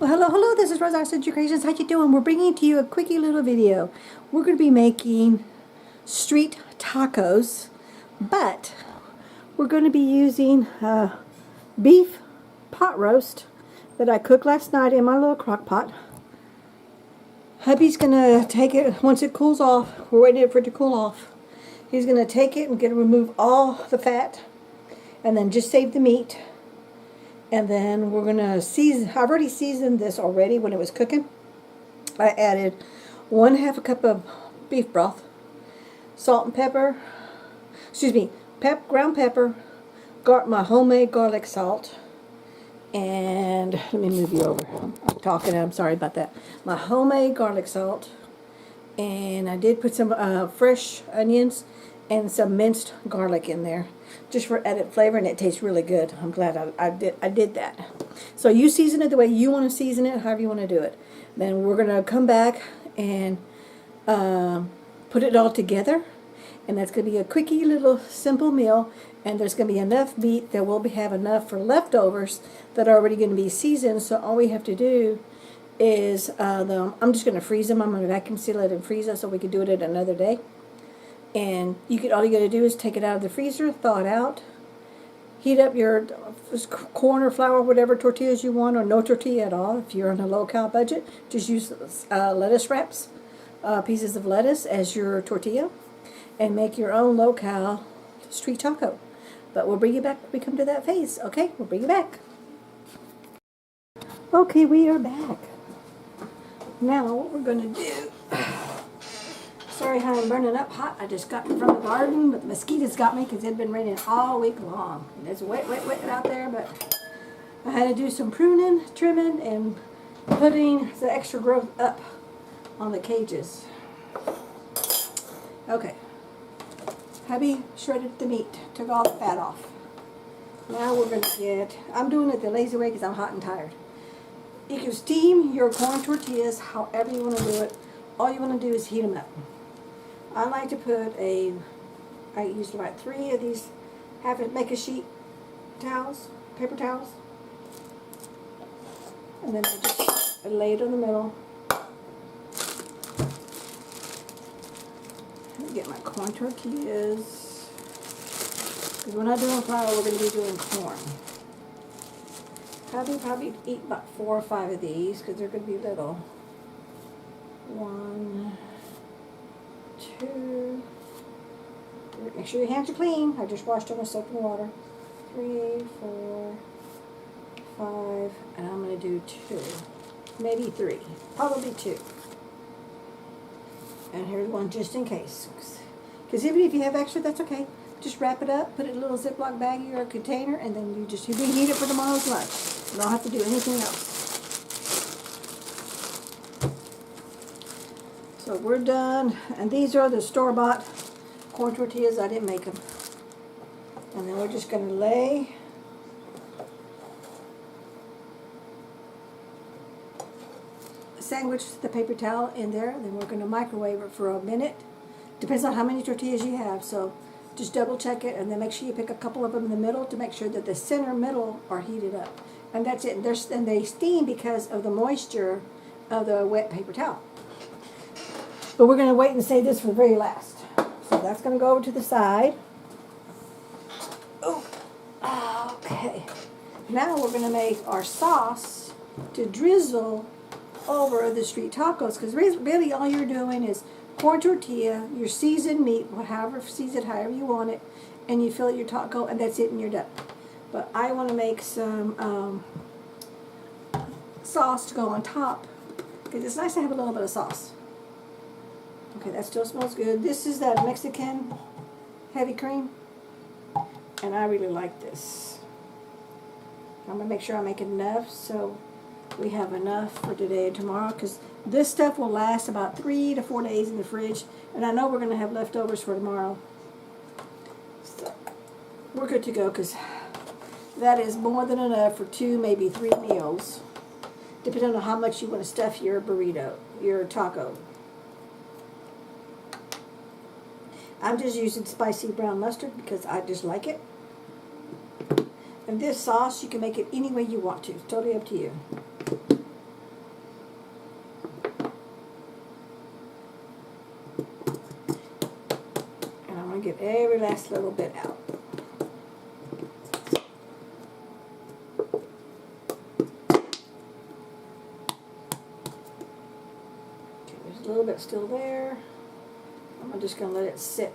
Well, hello, this is Rosa, Creations. How you doing? We're bringing to you a quickie little video. We're going to be making street tacos, but we're going to be using beef pot roast that I cooked last night in my little crock pot. Hubby's going to take it once it cools off. We're waiting for it to cool off. He's going to take it and remove all the fat and then just save the meat. And then we're going to season. I've already seasoned this already when it was cooking. I added 1/2 cup of beef broth, salt and pepper, ground pepper, my homemade garlic salt, and let me move you over. I'm talking, I'm sorry about that. My homemade garlic salt, and I did put some fresh onions and some minced garlic in there, just for added flavor, and it tastes really good. I'm glad I did that. So you season it the way you want to season it, however you want to do it. Then we're going to come back and put it all together, and that's going to be a quickie little simple meal, and there's going to be enough meat that we'll have enough for leftovers that are already going to be seasoned. So all we have to do is, I'm just going to freeze them. I'm going to vacuum seal it and freeze it so we can do it at another day. And all you got to do is take it out of the freezer, thaw it out, heat up your corn or flour, whatever tortillas you want, or no tortilla at all. If you're on a low-cal budget, just use lettuce wraps, pieces of lettuce as your tortilla, and make your own low-cal street taco. But we'll bring you back when we come to that phase. Okay, we'll bring you back. Okay, we are back. Now what we're going to do... Sorry how I'm burning up hot. I just got from the garden, but the mosquitoes got me because it had been raining all week long. And it's wet out there, but I had to do some pruning, trimming, and putting the extra growth up on the cages. Okay. Hubby shredded the meat, took all the fat off. Now we're going to I'm doing it the lazy way because I'm hot and tired. You can steam your corn tortillas however you want to do it. All you want to do is heat them up. I like to put I use about 3 of these, make a sheet towels, paper towels, and then I just lay it in the middle. Get my corn tortillas, because we're not doing flour, we're going to be doing corn. Probably eat about 4 or 5 of these, because they're going to be little. 1, 2, 3. Make sure your hands are clean. I just washed them with soap and water. 3, 4, 5, and I'm going to do 2, maybe 3, probably 2. And here's one just in case. Because even if you have extra, that's okay. Just wrap it up, put it in a little Ziploc baggie or a container, and then you reheat it for tomorrow's lunch. You don't have to do anything else. So we're done, and these are the store-bought corn tortillas. I didn't make them. And then we're just going to sandwich the paper towel in there. Then we're going to microwave it for a minute. Depends on how many tortillas you have, so just double check it, and then make sure you pick a couple of them in the middle to make sure that the middle are heated up. And that's it. And they steam because of the moisture of the wet paper towel. But we're going to wait and save this for the very last. So that's going to go over to the side. Oh, okay. Now we're going to make our sauce to drizzle over the street tacos. Because really all you're doing is corn tortilla, your seasoned meat, seasoned however you want it, and you fill your taco, and that's it, and you're done. But I want to make some sauce to go on top, because it's nice to have a little bit of sauce. Okay, that still smells good. This is that Mexican heavy cream, and I really like this. I'm going to make sure I make enough so we have enough for today and tomorrow, because this stuff will last about 3 to 4 days in the fridge, and I know we're going to have leftovers for tomorrow. So we're good to go, because that is more than enough for 2, maybe 3 meals, depending on how much you want to stuff your burrito, your taco. I'm just using spicy brown mustard because I just like it. And this sauce, you can make it any way you want to. It's totally up to you. every last little bit out. Okay, there's a little bit still there. I'm just going to let it sit.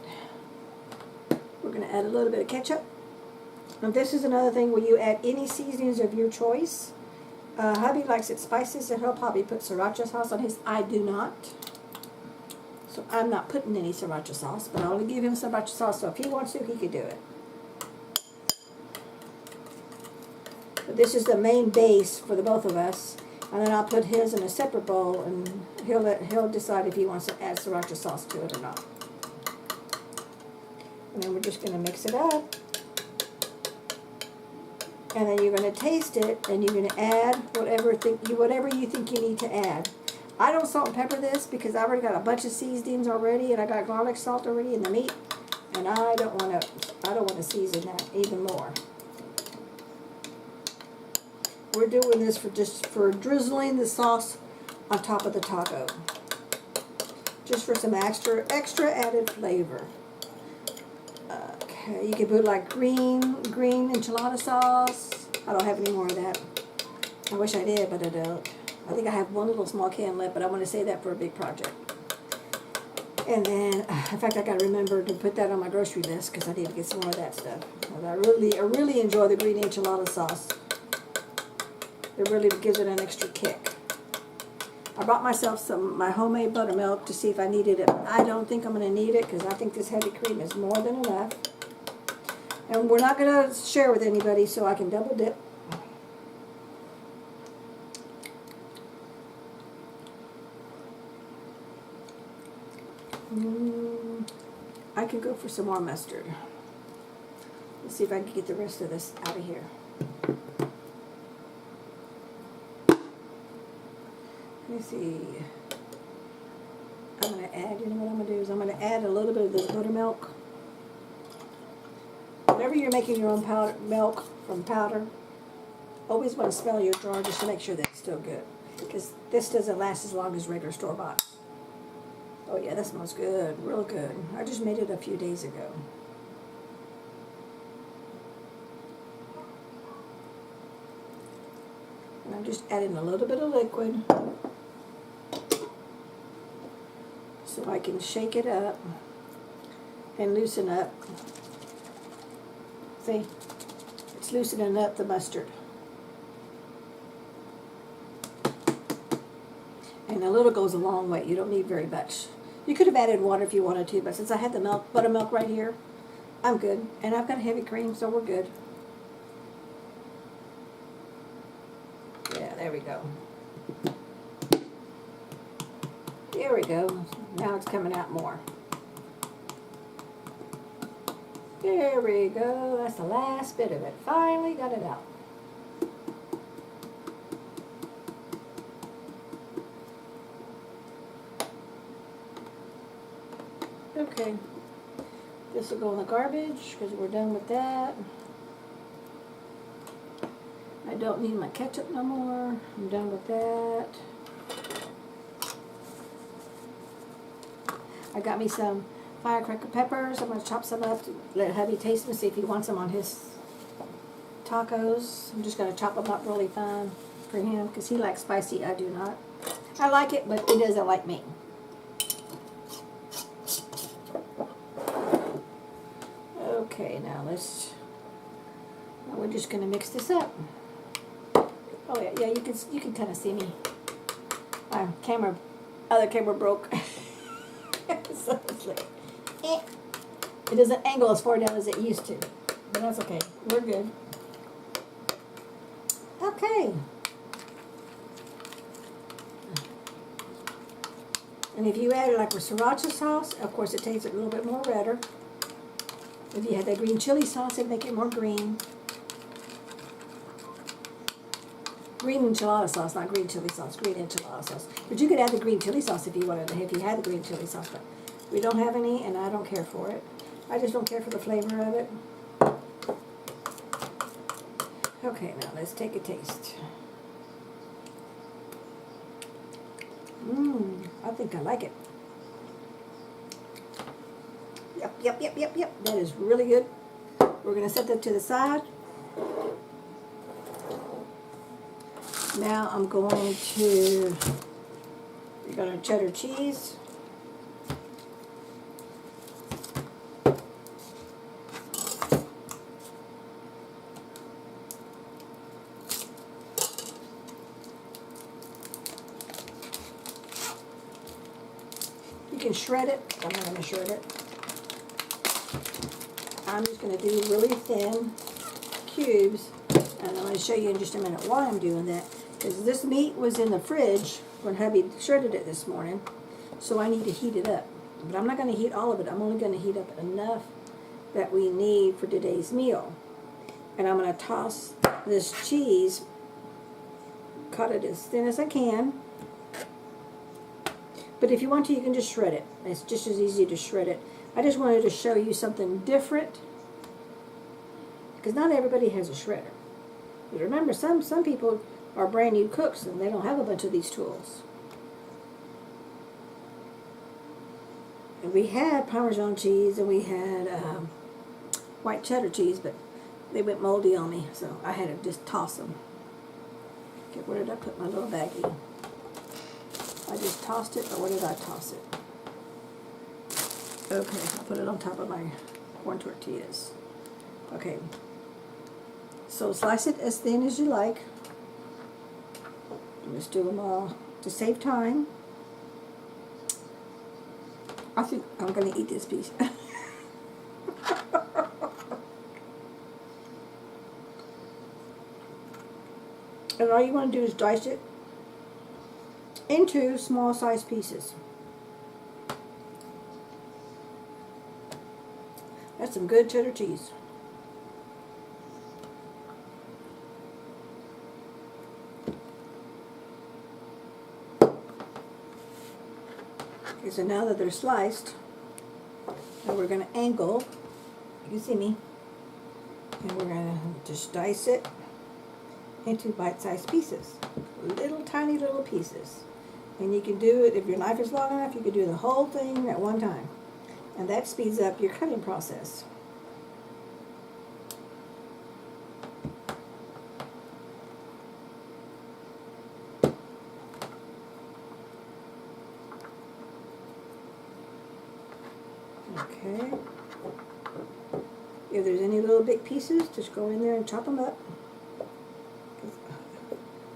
We're going to add a little bit of ketchup. Now this is another thing where you add any seasonings of your choice. Hubby likes it spicy, so he'll probably put sriracha sauce on his. I do not. So I'm not putting any sriracha sauce, but I'll give him sriracha sauce, so if he wants to, he could do it. But this is the main base for the both of us, and then I'll put his in a separate bowl, and he'll decide if he wants to add sriracha sauce to it or not. And then we're just going to mix it up. And then you're going to taste it, and you're going to add whatever you think you need to add. I don't salt and pepper this because I already got a bunch of seasonings already, and I got garlic salt already in the meat, and I don't want to season that even more. We're doing this for drizzling the sauce on top of the taco, just for some extra added flavor. Okay, you can put like green enchilada sauce. I don't have any more of that. I wish I did, but I don't. I think I have one little small can left, but I want to save that for a big project. And then, in fact, I got to remember to put that on my grocery list because I need to get some more of that stuff. I really enjoy the green enchilada sauce. It really gives it an extra kick. I bought myself my homemade buttermilk to see if I needed it. I don't think I'm going to need it because I think this heavy cream is more than enough. And we're not going to share with anybody, so I can double dip. I can go for some more mustard. Let's see if I can get the rest of this out of here. Let me see. I'm going to add, you know what I'm going to do is I'm going to add a little bit of this buttermilk. Whenever you're making your own milk from powder, always want to smell your jar just to make sure that it's still good. Because this doesn't last as long as regular store-bought. Oh yeah, that smells good, real good. I just made it a few days ago. And I'm just adding a little bit of liquid so I can shake it up and loosen up. See, it's loosening up the mustard. And a little goes a long way. You don't need very much. You could have added water if you wanted to, but since I had the buttermilk right here, I'm good. And I've got heavy cream, so we're good. Yeah, there we go. There we go. Now it's coming out more. There we go. That's the last bit of it. Finally got it out. Okay, this will go in the garbage because we're done with that. I don't need my ketchup no more. I'm done with that. I got me some firecracker peppers. I'm going to chop some up to let hubby taste them and see if he wants them on his tacos. I'm just going to chop them up really fine for him because he likes spicy. I do not. I like it, but he doesn't like me. Okay, now we're just gonna mix this up. Oh yeah, you can kind of see me. My other camera broke. So it's like, it doesn't angle as far down as it used to, but that's okay. We're good. Okay. And if you add it like with sriracha sauce, of course it tastes a little bit more redder. If you had that green chili sauce, it'd make it more green. Green enchilada sauce, not green chili sauce, green enchilada sauce. But you could add the green chili sauce if you wanted to, if you had the green chili sauce. But we don't have any, and I don't care for it. I just don't care for the flavor of it. Okay, now let's take a taste. I think I like it. Yep. That is really good. We're going to set that to the side. Now I'm going to, we got our cheddar cheese. You can shred it. I'm not going to shred it. I'm just going to do really thin cubes, and I'm going to show you in just a minute why I'm doing that. Because this meat was in the fridge when hubby shredded it this morning, so I need to heat it up. But I'm not going to heat all of it. I'm only going to heat up enough that we need for today's meal. And I'm going to toss this cheese, cut it as thin as I can. But if you want to, you can just shred it. It's just as easy to shred it. I just wanted to show you something different, because not everybody has a shredder. But remember, some people are brand new cooks and they don't have a bunch of these tools. And we had Parmesan cheese and we had white cheddar cheese, but they went moldy on me, so I had to just toss them. Okay, where did I put my little baggie? I just tossed it, or where did I toss it? Okay, I'll put it on top of my corn tortillas. Okay, so slice it as thin as you like. Just do them all to save time. I think I'm going to eat this piece. And all you want to do is dice it into small size pieces. That's some good cheddar cheese. Okay, so now that they're sliced, now we're going to angle, you can see me, and we're going to just dice it into bite-sized pieces, little tiny little pieces. And you can do it, if your knife is long enough, you can do the whole thing at one time. And that speeds up your cutting process. Okay. If there's any little big pieces, just go in there and chop them up.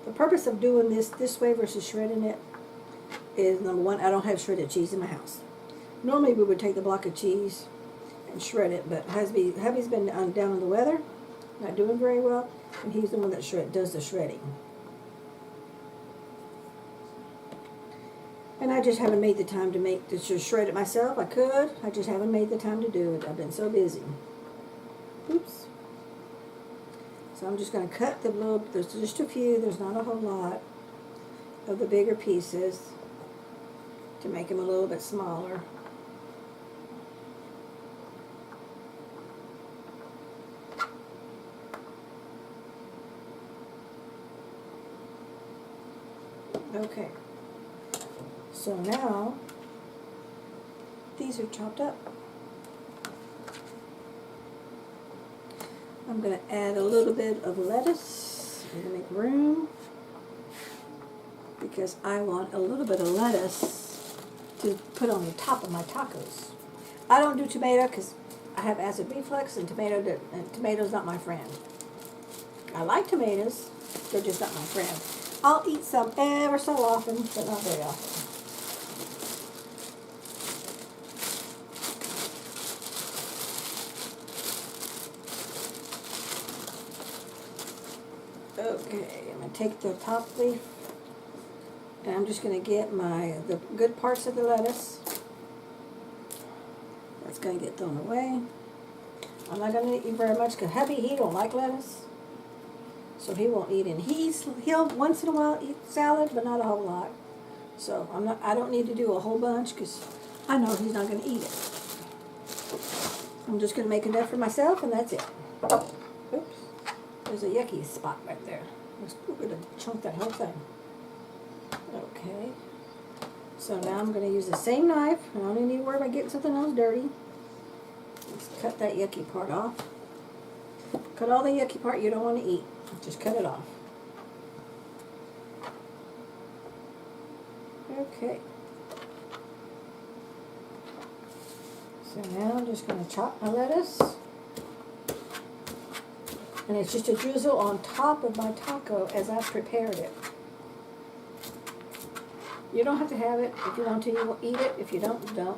The purpose of doing this way versus shredding it is, number one, I don't have shredded cheese in my house. Normally we would take the block of cheese and shred it, but hubby's been down in the weather, not doing very well, and he's the one that does the shredding. And I just haven't made the time to shred it myself. I could, I just haven't made the time to do it. I've been so busy. Oops. So I'm just going to cut the little, there's just a few, there's not a whole lot of the bigger pieces to make them a little bit smaller. Okay. So now, these are chopped up. I'm going to add a little bit of lettuce. I'm going to make room because I want a little bit of lettuce to put on the top of my tacos. I don't do tomato because I have acid reflux, and tomato's not my friend. I like tomatoes, they're just not my friend. I'll eat some ever so often, but not very often. Okay, I'm going to take the top leaf, and I'm just going to get the good parts of the lettuce. That's going to get thrown away. I'm not going to eat very much because hubby, he don't like lettuce, so he won't eat it. He'll once in a while eat salad, but not a whole lot. So I don't need to do a whole bunch because I know he's not going to eat it. I'm just going to make enough for myself, and that's it. Oops. There's a yucky spot right there. We're going to chunk that whole thing. Okay. So now I'm going to use the same knife. I only need to worry about getting something else dirty. cut that yucky part off. Cut all the yucky part you don't want to eat. Just cut it off. Okay. So now I'm just going to chop my lettuce. And it's just a drizzle on top of my taco as I prepared it. You don't have to have it. If you want to, you will eat it. If you don't, you don't.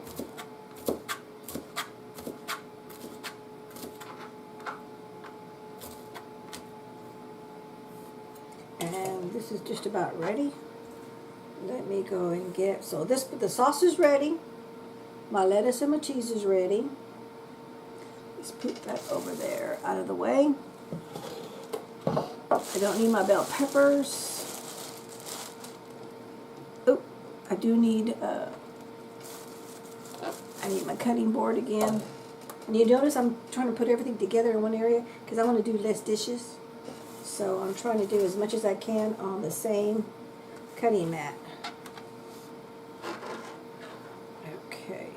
And this is just about ready. Let me go and get, so the sauce is ready. My lettuce and my cheese is ready. Let's put that over there out of the way. I don't need my bell peppers. Oh, I do need, I need my cutting board again. And you notice I'm trying to put everything together in one area because I want to do less dishes. So I'm trying to do as much as I can on the same cutting mat. Okay.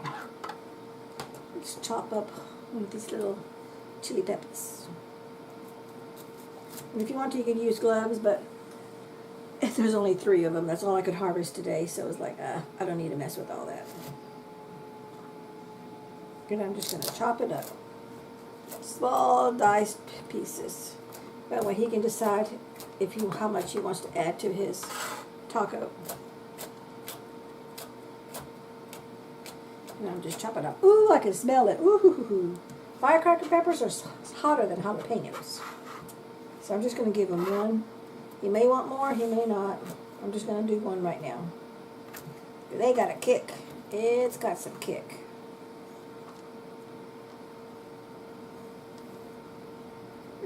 Let's chop up one of these little chili peppers. And if you want to, you can use gloves, but there's only 3 of them. That's all I could harvest today, so it's like, I don't need to mess with all that. And I'm just going to chop it up. Small diced pieces. That way he can decide how much he wants to add to his taco. And I'm just chopping up. Ooh, I can smell it. Ooh, firecracker peppers are hotter than jalapenos. So I'm just going to give him one. He may want more, he may not. I'm just going to do one right now. They got a kick. It's got some kick.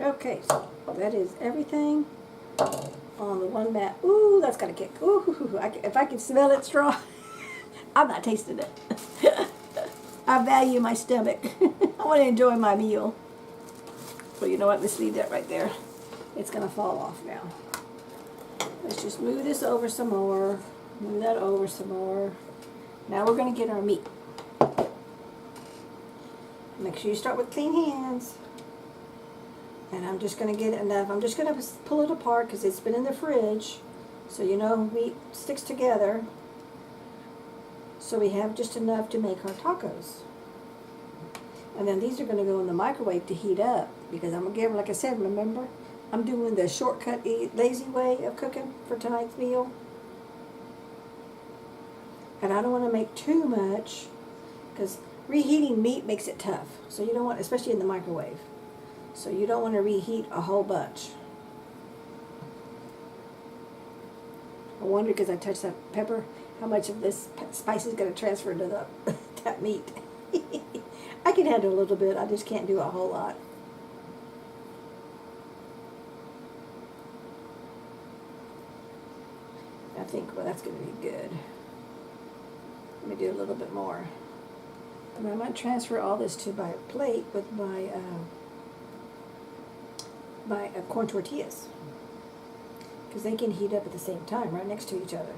Okay, so that is everything on the one mat. Ooh, that's got a kick. Ooh, if I can smell it strong, I'm not tasting it. I value my stomach. I want to enjoy my meal. So you know what? Let's leave that right there. It's going to fall off now. Let's just move this over some more. Move that over some more. Now we're going to get our meat. Make sure you start with clean hands. And I'm just going to get enough. I'm just going to pull it apart because it's been in the fridge. So you know meat sticks together. So we have just enough to make our tacos. And then these are going to go in the microwave to heat up. Because I'm going to give, like I said, remember? I'm doing the shortcut, lazy way of cooking for tonight's meal. And I don't want to make too much. Because reheating meat makes it tough. So you don't want, especially in the microwave. So you don't want to reheat a whole bunch. I wonder, because I touched that pepper, how much of this spice is going to transfer to that meat. I can handle a little bit. I just can't do a whole lot. I think, well, that's going to be good. Let me do a little bit more. And I might transfer all this to my plate with my corn tortillas. Because they can heat up at the same time, right next to each other.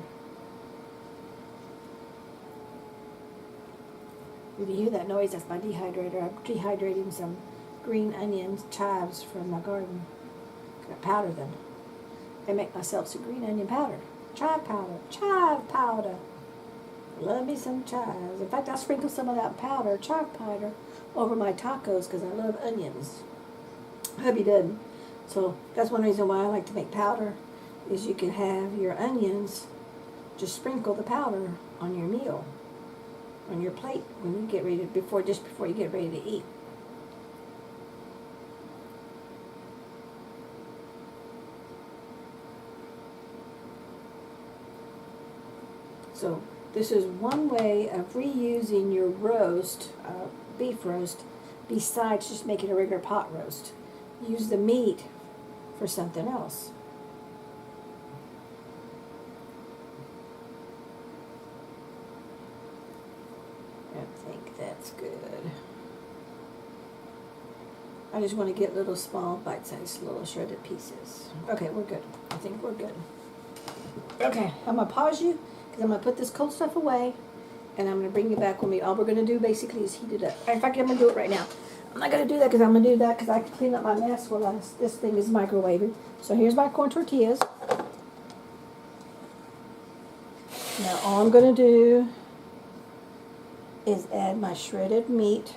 If you hear that noise, that's my dehydrator. I'm dehydrating some green onions, chives from my garden. I powder them. I make myself some green onion powder. Chive powder. Love me some chives. In fact, I sprinkle some of that powder, chive powder, over my tacos because I love onions. Hubby doesn't. So that's one reason why I like to make powder, is you can have your onions, just sprinkle the powder on your meal, on your plate when you get ready to, just before you get ready to eat. So this is one way of reusing your roast, beef roast, besides just making a regular pot roast. Use the meat for something else. I think that's good. I just want to get little small bite-sized little shredded pieces. Okay, we're good. I think we're good. Okay, I'm going to pause you because I'm going to put this cold stuff away and I'm going to bring you back when all we're going to do basically is heat it up. In fact, I'm going to do it right now. I'm not going to do that because I'm going to do that because I can clean up my mess while this thing is microwaving. So here's my corn tortillas. Now all I'm going to do is add my shredded meat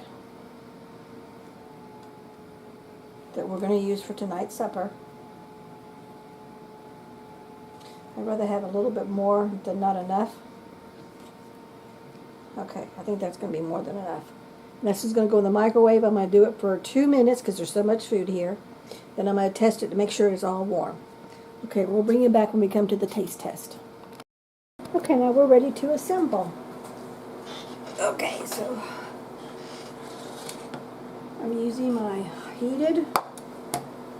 that we're going to use for tonight's supper. I'd rather have a little bit more than not enough. Okay, I think that's going to be more than enough. And this is going to go in the microwave. I'm going to do it for 2 minutes because there's so much food here. Then I'm going to test it to make sure it's all warm. Okay, we'll bring you back when we come to the taste test. Okay, now we're ready to assemble. Okay, so I'm using my heated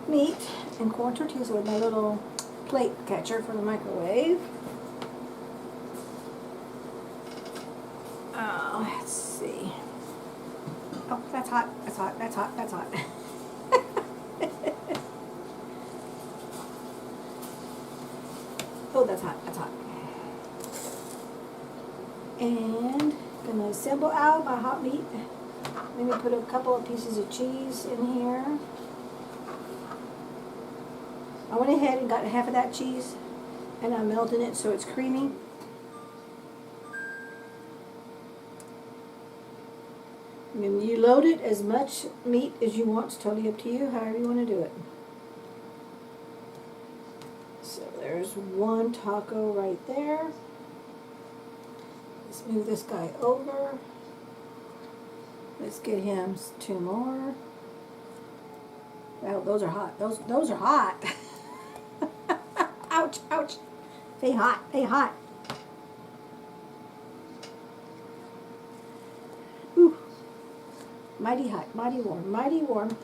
meat and corn tortillas with my little plate catcher for the microwave. Let's see. Oh, that's hot, that's hot, that's hot, that's hot. Oh, that's hot, that's hot. And gonna assemble out my hot meat. Let me put a couple of pieces of cheese in here. I went ahead and got half of that cheese and I'm melting it so it's creamy. And then you load it as much meat as you want. It's totally up to you, however you want to do it. So there's one taco right there. Let's move this guy over. Let's get him 2 more. Well, those are hot. Those are hot. Ouch, ouch. They hot, they hot. Ooh. Mighty hot, mighty warm, mighty warm.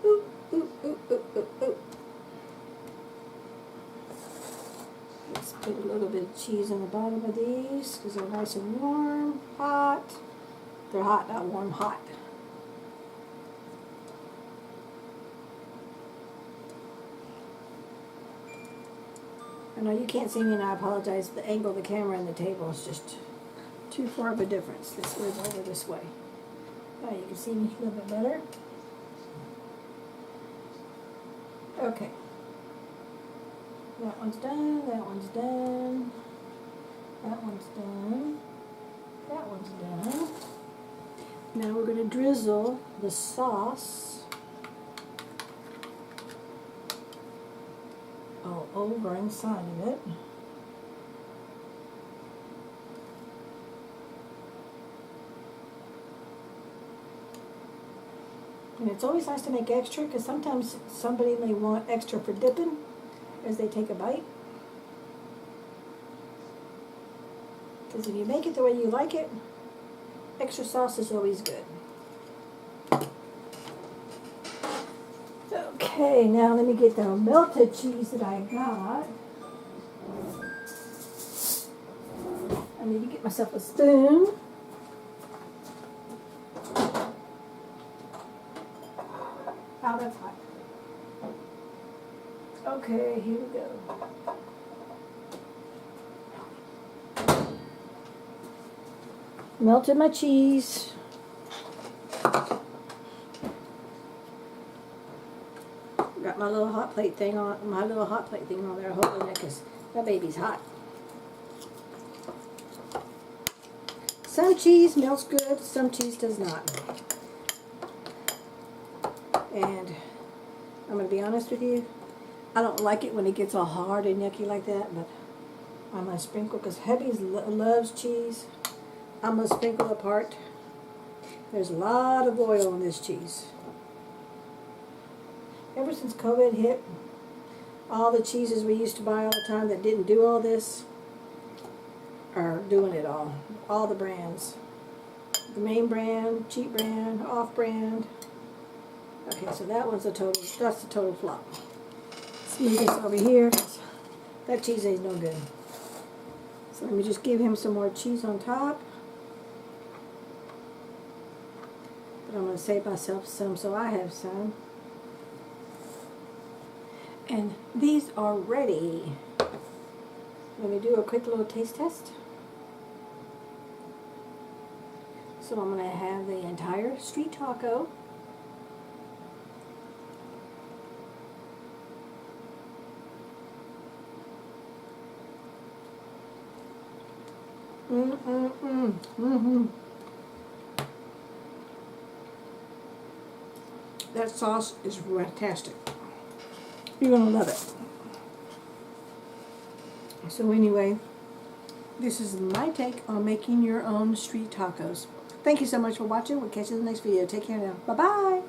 Ooh, ooh, ooh, ooh, ooh, ooh. Let's put a little bit of cheese on the bottom of these because they're nice and warm, hot. They're hot, not warm, hot. I know you can't see me and I apologize. The angle of the camera and the table is just too far of a difference. Let's move over this way. Now you can see me a little bit better. Okay. That one's done, that one's done, that one's done, that one's done. Now we're going to drizzle the sauce all over inside of it. And it's always nice to make extra because sometimes somebody may want extra for dipping as they take a bite. Because if you make it the way you like it, extra sauce is always good. Okay, now let me get the melted cheese that I got. I need to get myself a spoon. Oh, that's hot. Okay, here we go. Melted my cheese. Got my little hot plate thing on, there holding it because that baby's hot. Some cheese melts good, some cheese does not. And I'm going to be honest with you, I don't like it when it gets all hard and yucky like that, but I'm going to sprinkle because Hubby loves cheese. I'm going to sprinkle a part. There's a lot of oil on this cheese. Ever since COVID hit, all the cheeses we used to buy all the time that didn't do all this are doing it all. All the brands. The main brand, cheap brand, off brand. Okay, so that's the total flop. Let's move this over here. That cheese ain't no good. So let me just give him some more cheese on top. But I'm going to save myself some so I have some. And these are ready. Let me do a quick little taste test. So I'm going to have the entire street taco. That sauce is fantastic. You're going to love it. So anyway, this is my take on making your own street tacos. Thank you so much for watching. We'll catch you in the next video. Take care now. Bye-bye.